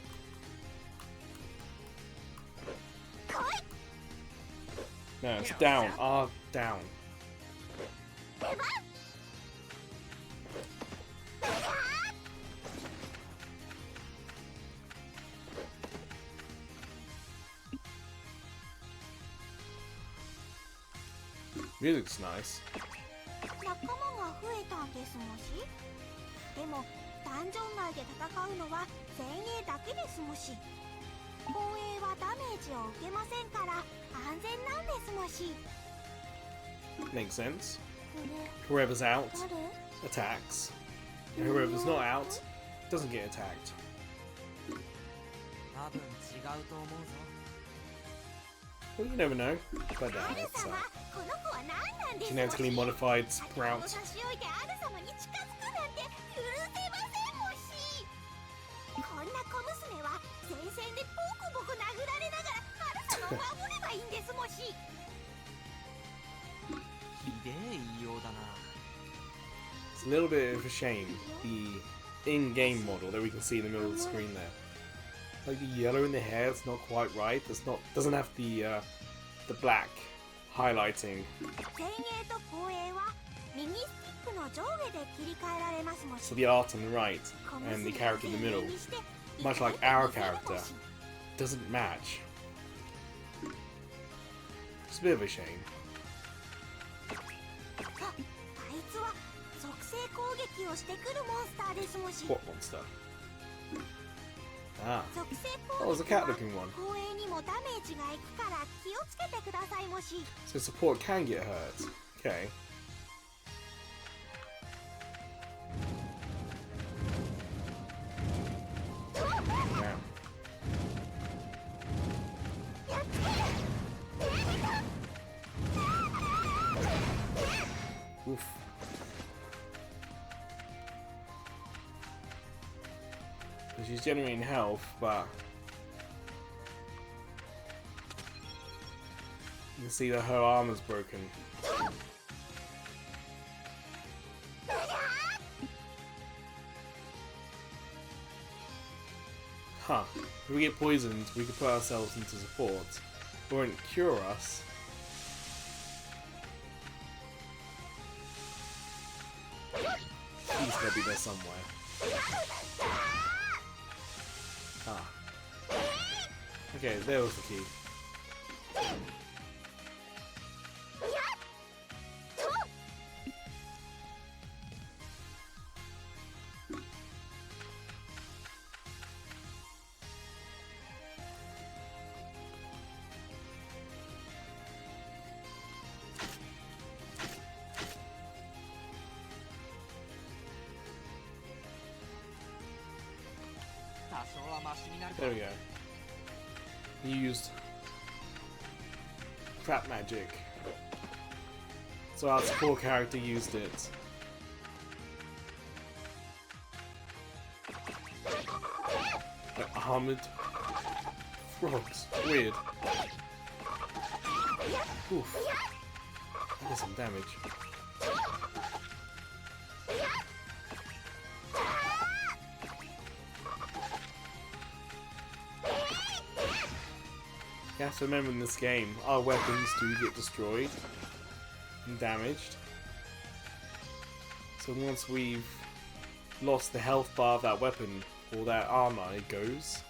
A: No, it's down. R down. Music's nice.
B: 仲間が増えたんですもし。でもダンジョン内で戦うのは前衛だけですもし。後衛はダメージを受けませんから安全なんですもし。
A: Makes sense.
B: これ
A: Whoever's out
B: 誰？
A: attacks. And whoever's not out doesn't get attacked.
C: 多分違うと思うぞ。
A: Well, you never know. But
B: アル
A: it's
B: 様、この子は何なんです
A: genetically
B: もし。
A: modified
B: 差
A: sprout.
B: し置いてアル様に近づくなんて許せませんもし。こんな小娘は前線でボコボコ殴られながらアル様を守ればいいんですもし。
C: ひでえ言いようだな。
A: It's a little bit of a shame, the in-game model that we can see in the middle of the screen there. Like the yellow in the hair, it's not quite right. It's not, doesn't have the black highlighting. So the art on the right and the character in the middle, much like our character, doesn't match. It's a bit of a shame. What monster? Ah. Oh, it's a cat looking one. So support can get hurt. Okay. Yeah. Oof. So she's generating health, but you can see that her armor's broken. Huh. If we get poisoned, we could put ourselves into support. It won't cure us. He's gonna be there somewhere. Ah. Okay, there was the key. There we go. He used trap magic. So our support character used it. Like armored frogs. Weird. Oof. That did some damage. You have to remember in this game, our weapons do get destroyed and damaged. So once we've lost the health bar of that weapon or that armor, it goes.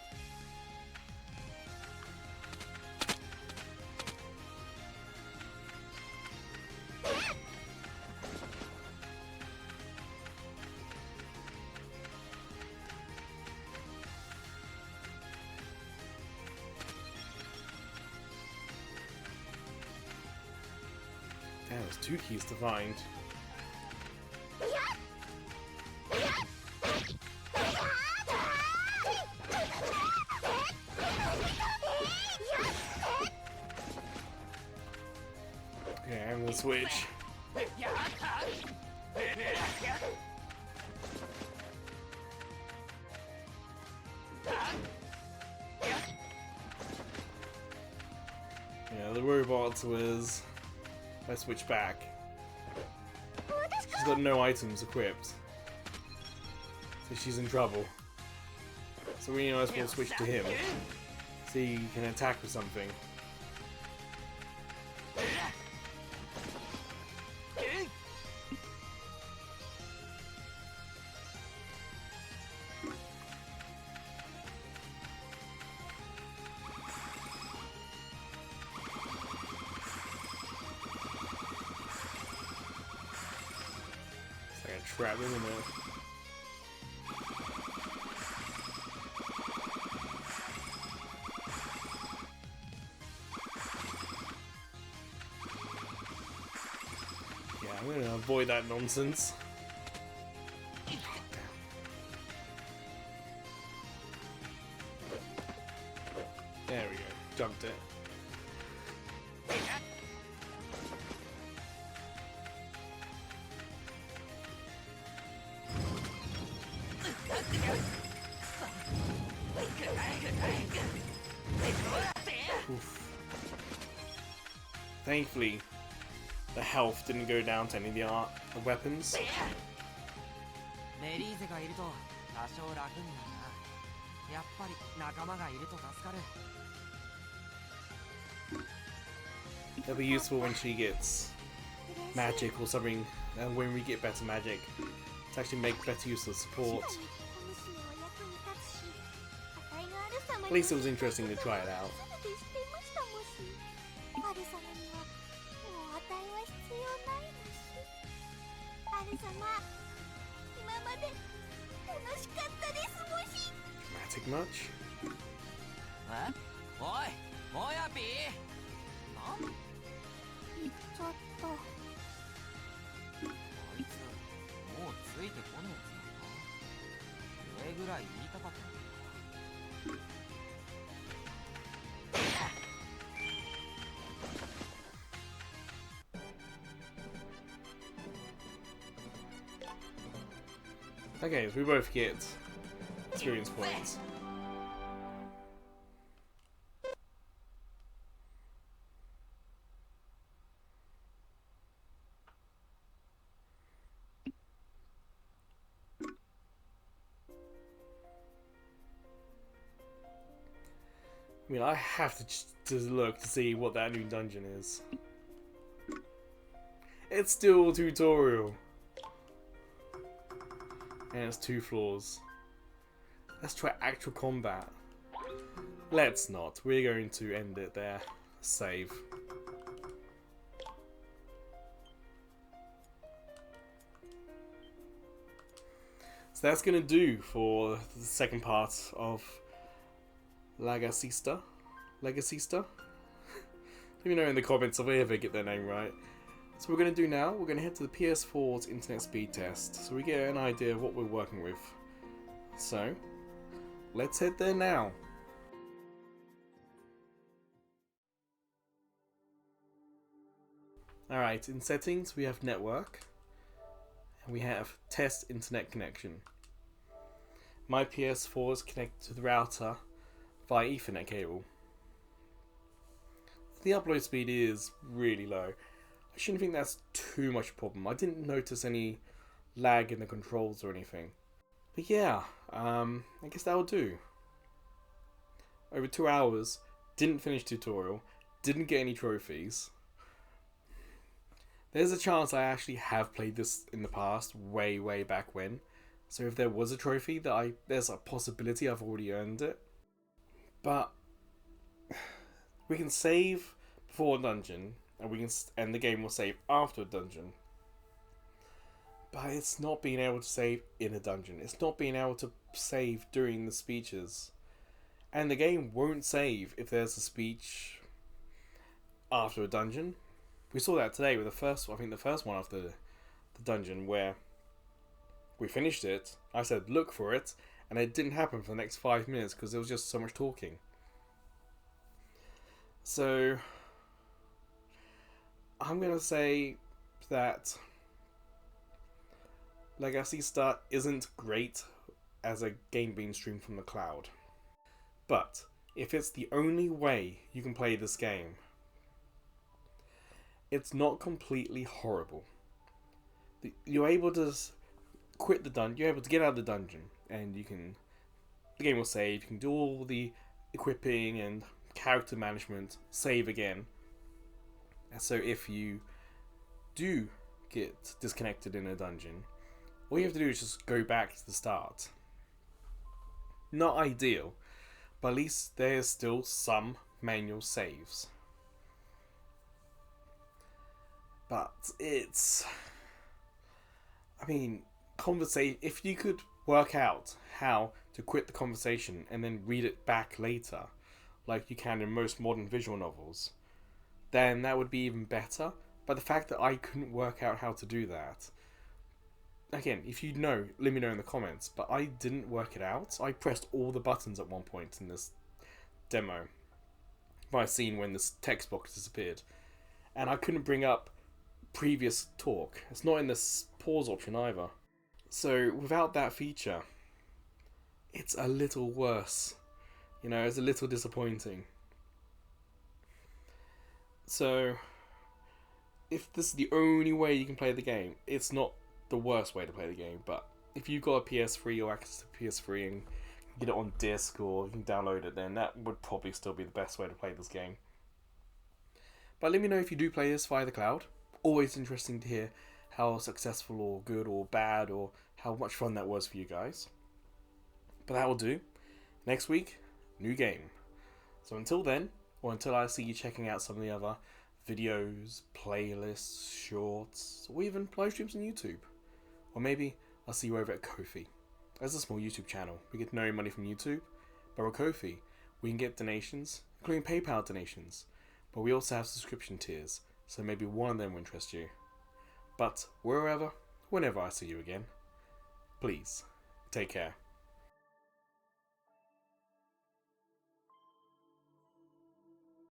A: Damn, there's 2 keys to find. Okay, I'm gonna switch. Yeah, the robot was... I switch back. She's got no items equipped. So she's in trouble. So we might as well switch to him. So he can attack with something. Trap him in there. Yeah, I'm gonna avoid that nonsense. There we go. Jumped it. Oof. Thankfully, the health didn't go down to any of the weapons.
C: メリーゼがいると多少楽になるな。やっぱり仲間がいると助かる。
A: It'll be useful when she gets magic or something, and when we get better magic, to actually make better use of support. At least it was interesting to try it out.
B: アル様、今まで楽しかったですもし。
A: Dramatic much?
C: え？おい、もやぴー。あ？
B: 行っちゃった。
C: あいつもうついてこねえつもりか。これぐらい言いたかったのに。
A: Okay, so we both get experience points. I mean, I have to look to see what that new dungeon is. It's still a tutorial. And it's 2 floors. Let's try actual combat. Let's not. We're going to end it there. Save. So that's going to do for the second part of Legasista. Legasista? Let me know in the comments if I ever get their name right. So what we're going to do now, we're going to head to the PS4's internet speed test, so we get an idea of what we're working with. So, let's head there now. Alright, in settings we have network, and we have test internet connection. My PS4 is connected to the router via Ethernet cable. The upload speed is really low. I shouldn't think that's too much of a problem. I didn't notice any lag in the controls or anything. But yeah, I guess that'll do. Over 2 hours, didn't finish tutorial, didn't get any trophies. There's a chance I actually have played this in the past, way back when. So if there was a trophy, there's a possibility I've already earned it. But we can save before a dungeon, and the game will save after a dungeon. But it's not being able to save in a dungeon. It's not being able to save during the speeches. And the game won't save if there's a speech after a dungeon. We saw that today with the first one after the dungeon, where we finished it. I said look for it, and it didn't happen for the next 5 minutes because there was just so much talking. So I'm gonna say that Legasista isn't great as a game being streamed from the cloud. But if it's the only way you can play this game, it's not completely horrible. You're able to quit the dungeon, you're able to get out of the dungeon, and the game will save, you can do all the equipping and character management, save again. And so if you do get disconnected in a dungeon, all you have to do is just go back to the start. Not ideal, but at least there's still some manual saves. But it's... I mean, if you could work out how to quit the conversation and then read it back later, like you can in most modern visual novels, then that would be even better. But the fact that I couldn't work out how to do that, again, if you know, let me know in the comments, but I didn't work it out. I pressed all the buttons at one point in this demo, by scene when this text box disappeared, and I couldn't bring up previous talk. It's not in this pause option either. So without that feature, it's a little worse. You know, it's a little disappointing. So, if this is the only way you can play the game, it's not the worst way to play the game, but if you've got a PS3 or access to PS3 and get it on disc or you can download it, then that would probably still be the best way to play this game. But let me know if you do play this via the cloud. Always interesting to hear how successful or good or bad or how much fun that was for you guys. But that will do. Next week, new game. So until then, or until I see you checking out some of the other videos, playlists, shorts, or even live streams on YouTube. Or maybe I'll see you over at Ko-fi. That's a small YouTube channel. We get no money from YouTube, but with Ko-fi, we can get donations, including PayPal donations. But we also have subscription tiers, so maybe one of them will interest you. But wherever, whenever I see you again, please, take care.